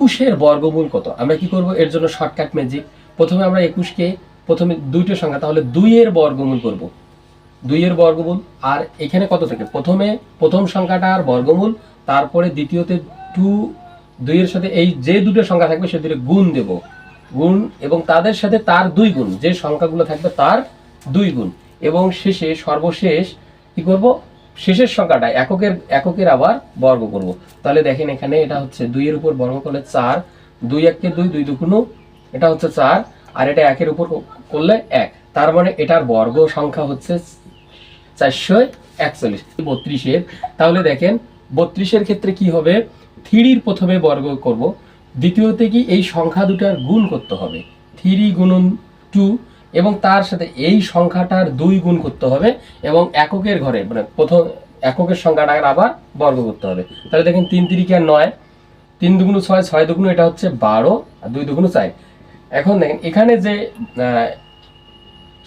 21-এর বর্গমূল কত? আমরা কি করব এর জন্য শর্টকাট ম্যাজিক। প্রথমে আমরা 21-কে প্রথমে দুইটা সংখ্যা, তাহলে 2-এর বর্গমূল করব। 2-এর বর্গমূল, আর এখানে কত থাকে? প্রথমে প্রথম সংখ্যাটার বর্গমূল, তারপরে দ্বিতীয়তে 2-এর সাথে এই যে দুটো সংখ্যা থাকবে সে দুটো গুণ দেব, গুণ, এবং তাদের সাথে তার 2 গুণ, যে সংখ্যাগুলো থাকবে তার 2 গুণ, এবং শেষে সর্বশেষ কি করব? শেষের সংখ্যাটা এককের আবার বর্গ করব। তাহলে দেখেন এখানে এটা হচ্ছে 2-এর উপর বর্গ করলে 4, 2 1 2, 2 2 এটা হচ্ছে 4, আর এটা 1-এর উপর করলে 1, তার মানে এটার বর্গ সংখ্যা হচ্ছে 441। 32-এর, তাহলে দেখেন 32-এর ক্ষেত্রে কি হবে? 3-র প্রথমে বর্গ করব, দ্বিতীয়তে কি এই সংখ্যা দুটার গুণ করতে হবে, 3 গুণন 2, এবং তার সাথে এই সংখ্যাটার 2 গুণ করতে হবে, এবং এককের ঘরে মানে প্রথম এককের সংখ্যাটার আবার বর্গ করতে হবে। তাহলে দেখেন 3 3 আর 9, 3 2 6, 6 2, এটা হচ্ছে 12, আর 2 2 4। এখন দেখেন এখানে যে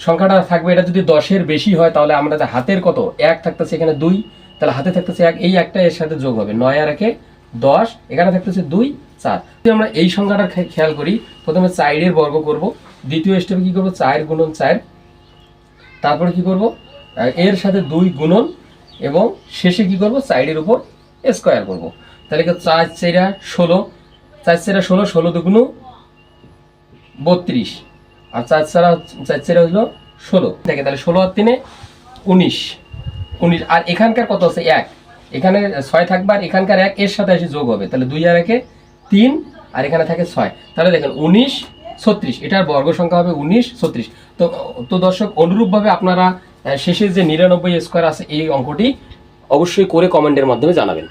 সংখ্যাটা থাকবে এটা যদি 10-এর বেশি হয়, তাহলে আমরা হাতের কত 1 থাকতেছে, এখানে 2, তাহলে হাতে থাকতেছে 1, এই একটা এর সাথে যোগ হবে, 9 আর 1 10, এখানে থাকতেছে 2 4। যদি আমরা এই সংখ্যাটা খেয়াল করি, প্রথমে 4-এর বর্গ করব, দ্বিতীয় স্টেপে কি করব? 4 গুণন 4, তারপরে কি করব? এর সাথে 2 গুণন, এবং শেষে কি করব? 4-এর উপর স্কয়ার করব। তাহলে 4 4 16, 4 4 16, 16 2 32, আর 4 4 হলো 16 দেখে, তাহলে 16 আর 3 19, 19, আর এখানকার কত আছে? 1, এখানে 6 থাকবে, আর এখানকার 1 এর সাথে এসে যোগ হবে, তাহলে 2 আর 1 3, আর এখানে থাকে 6, তাহলে দেখেন 19 36, এটার বর্গ সংখ্যা হবে 19 36। তো দর্শক, অনুরূপভাবে আপনারা শেষে যে 99 স্কয়ার আছে এই অঙ্কটি অবশ্যই করে কমেন্টের মাধ্যমে জানাবেন।